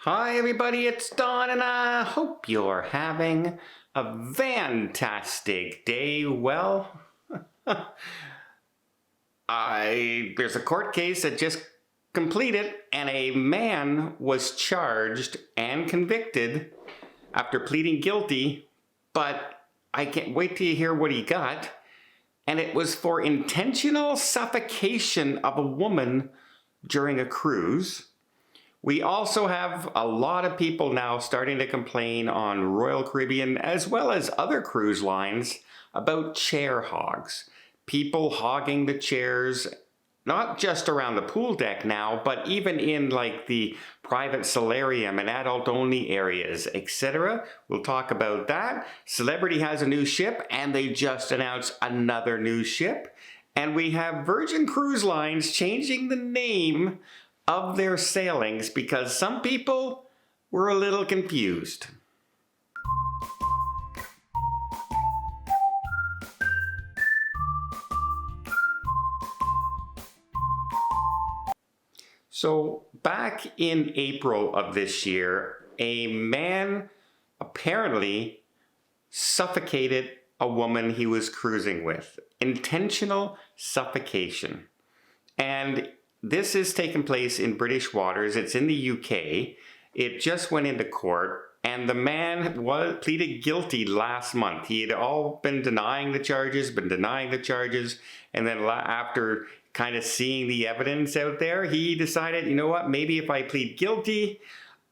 Hi everybody, it's Don and I hope you're having a fantastic day. Well, there's a court case that just completed and a man was charged and convicted after pleading guilty, but I can't wait till you hear what he got. And it was for intentional suffocation of a woman during a cruise. We also have a lot of people now starting to complain on Royal Caribbean as well as other cruise lines about chair hogs. People hogging the chairs, not just around the pool deck now, but even in like the private solarium and adult only areas, etc. We'll talk about that. Celebrity has a new ship and they just announced another new ship. And we have Virgin Cruise Lines changing the name of their sailings because some people were a little confused. So back in April of this year, a man apparently suffocated a woman he was cruising with. Intentional suffocation. And this is taking place in British waters. It's in the UK. It just went into court, and the man pleaded guilty last month. He had all been denying the charges, and then after kind of seeing the evidence out there, he decided, you know what, maybe if I plead guilty,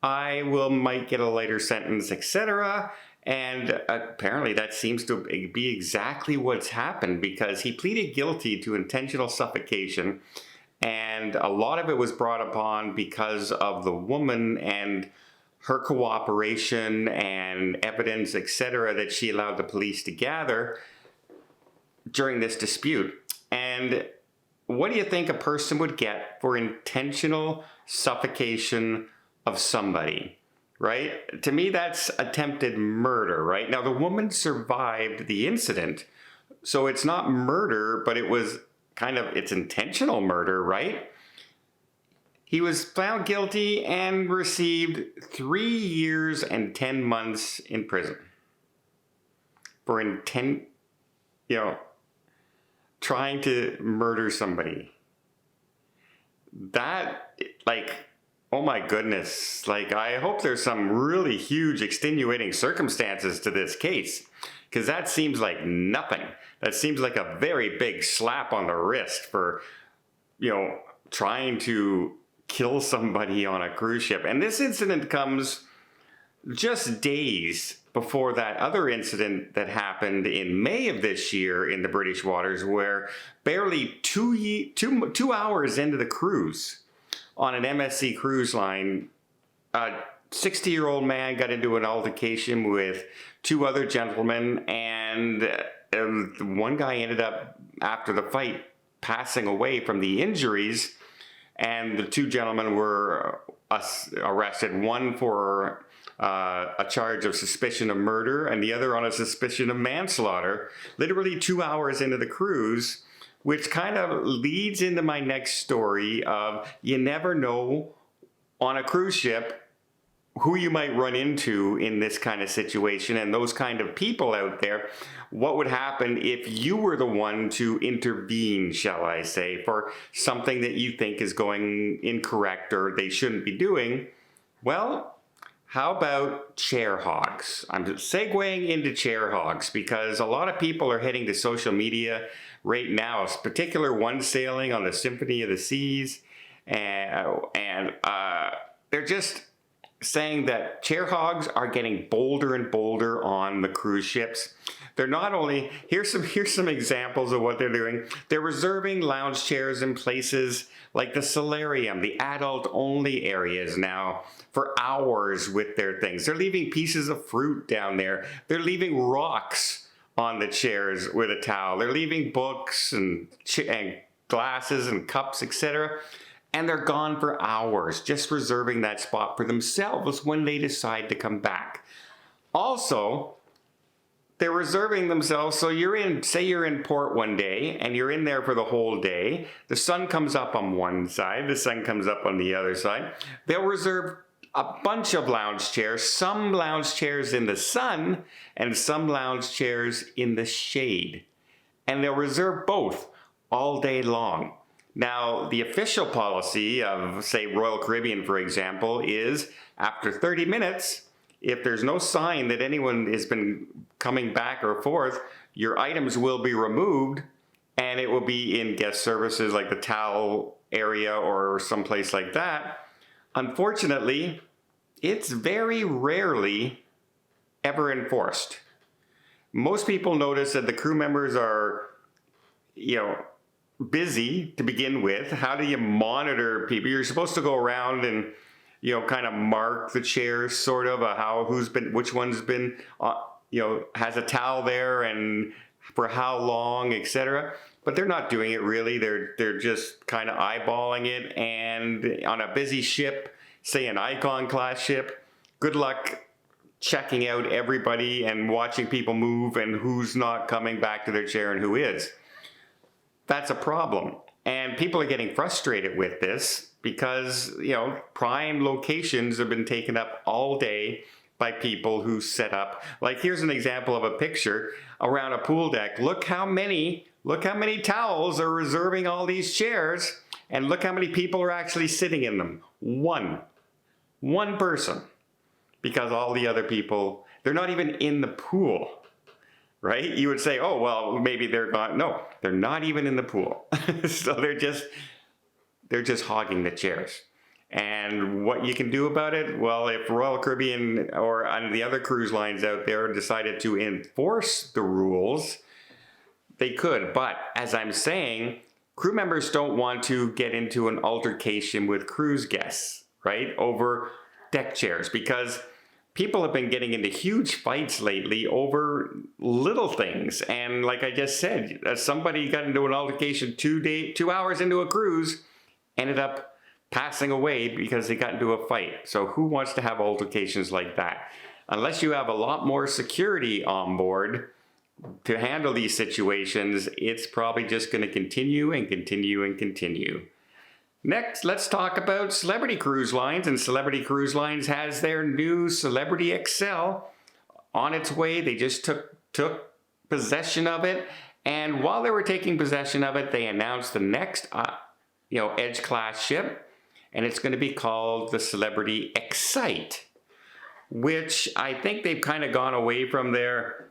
I might get a lighter sentence, etc. And apparently that seems to be exactly what's happened, because he pleaded guilty to intentional suffocation. And a lot of it was brought upon because of the woman and her cooperation and evidence, etc., that she allowed the police to gather during this dispute. And what do you think a person would get for intentional suffocation of somebody, right? To me, that's attempted murder, right? Now, the woman survived the incident, so it's not murder, but it was it's intentional murder, right? He was found guilty and received 3 years and 10 months in prison for trying to murder somebody. That, oh my goodness, I hope there's some really huge extenuating circumstances to this case, because that seems like nothing. That seems like a very big slap on the wrist for, trying to kill somebody on a cruise ship. And this incident comes just days before that other incident that happened in May of this year in the British waters, where barely two hours into the cruise on an MSC cruise line, a 60-year-old man got into an altercation with two other gentlemen, and one guy ended up, after the fight, passing away from the injuries, and the two gentlemen were arrested, one for a charge of suspicion of murder and the other on a suspicion of manslaughter, literally 2 hours into the cruise, which kind of leads into my next story of you never know on a cruise ship who you might run into in this kind of situation, and those kind of people out there. What would happen if you were the one to intervene, shall I say, for something that you think is going incorrect or they shouldn't be doing? Well, how about chair hogs? I'm segueing into chair hogs because a lot of people are heading to social media right now, a particular one sailing on the Symphony of the Seas, and they're just saying that chair hogs are getting bolder and bolder on the cruise ships. They're not only, here's some examples of what they're doing. They're reserving lounge chairs in places like the solarium, the adult only areas now, for hours with their things. They're leaving pieces of fruit down there. They're leaving rocks on the chairs with a towel. They're leaving books and glasses and cups, etc. And they're gone for hours, just reserving that spot for themselves when they decide to come back. Also, they're reserving themselves, so say you're in port one day, and you're in there for the whole day. The sun comes up on one side, the sun comes up on the other side. They'll reserve a bunch of lounge chairs, some lounge chairs in the sun and some lounge chairs in the shade. And they'll reserve both all day long. Now, the official policy of, say, Royal Caribbean, for example, is after 30 minutes, if there's no sign that anyone has been coming back or forth, your items will be removed and it will be in guest services like the towel area or someplace like that. Unfortunately, it's very rarely ever enforced. Most people notice that the crew members are, busy to begin with. How do you monitor people? You're supposed to go around and, kind of mark the chairs, sort of, which one's been, has a towel there and for how long, etc. But they're not doing it really. They're just kind of eyeballing it. And on a busy ship, say an Icon class ship, good luck checking out everybody and watching people move and who's not coming back to their chair and who is. That's a problem. And people are getting frustrated with this because, prime locations have been taken up all day by people who set up. Like, here's an example of a picture around a pool deck. Look how many towels are reserving all these chairs, and look how many people are actually sitting in them. One person. Because all the other people, they're not even in the pool, right? You would say, oh, well, maybe they're gone. No, they're not even in the pool. So they're just hogging the chairs. And what you can do about it, well, if Royal Caribbean or the other cruise lines out there decided to enforce the rules, they could. But as I'm saying, crew members don't want to get into an altercation with cruise guests, right, over deck chairs, because people have been getting into huge fights lately over little things. And like I just said, somebody got into an altercation 2 hours into a cruise, ended up passing away because they got into a fight. So who wants to have altercations like that? Unless you have a lot more security on board to handle these situations, it's probably just going to continue and continue and continue. Next, let's talk about Celebrity Cruise Lines, and Celebrity Cruise Lines has their new Celebrity Excel on its way. They just took possession of it, and while they were taking possession of it, they announced the next, Edge class ship, and it's going to be called the Celebrity Excite, which I think they've kind of gone away from their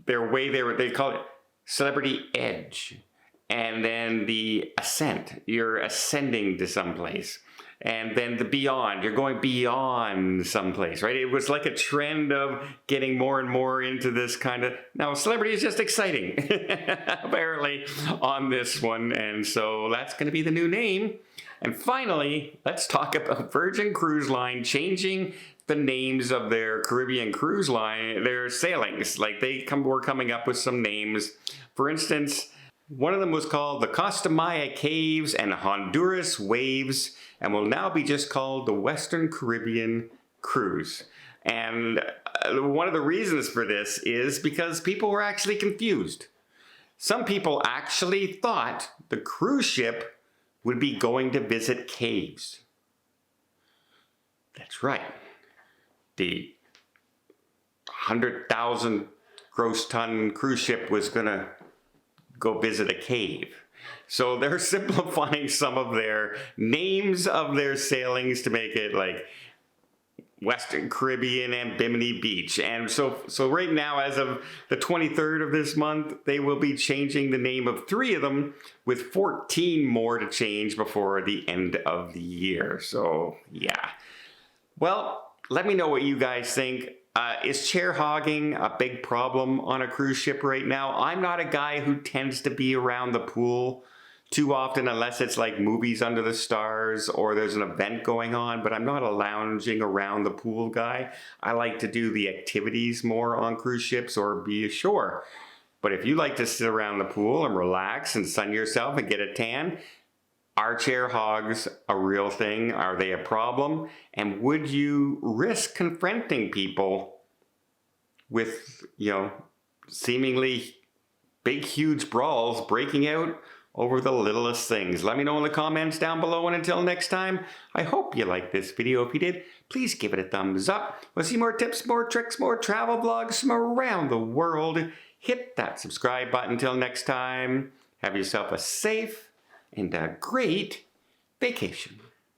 way they call it Celebrity Edge. And then the ascent, you're ascending to someplace. And then the beyond, you're going beyond someplace, right? It was like a trend of getting more and more into this kind of, now celebrity is just exciting, apparently, on this one. And so that's going to be the new name. And finally, let's talk about Virgin Cruise Line changing the names of their Caribbean cruise line, their sailings. Like were coming up with some names. For instance, one of them was called the Costa Maya Caves and Honduras Waves, and will now be just called the Western Caribbean Cruise. And one of the reasons for this is because people were actually confused. Some people actually thought the cruise ship would be going to visit caves. That's right. The 100,000 gross ton cruise ship was going to go visit a cave. So they're simplifying some of their names of their sailings to make it like Western Caribbean and Bimini Beach. And so right now, as of the 23rd of this month, they will be changing the name of 3 of them, with 14 more to change before the end of the year. So yeah. Well, let me know what you guys think. Is chair hogging a big problem on a cruise ship right now? I'm not a guy who tends to be around the pool too often unless it's like movies under the stars or there's an event going on, but I'm not a lounging around the pool guy. I like to do the activities more on cruise ships or be ashore. But if you like to sit around the pool and relax and sun yourself and get a tan, are chair hogs a real thing? Are they a problem? And would you risk confronting people with, seemingly big, huge brawls breaking out over the littlest things. Let me know in the comments down below, and until next time, I hope you liked this video. If you did, please give it a thumbs up. We'll see more tips, more tricks, more travel vlogs from around the world. Hit that subscribe button. Until next time, have yourself a safe and a great vacation.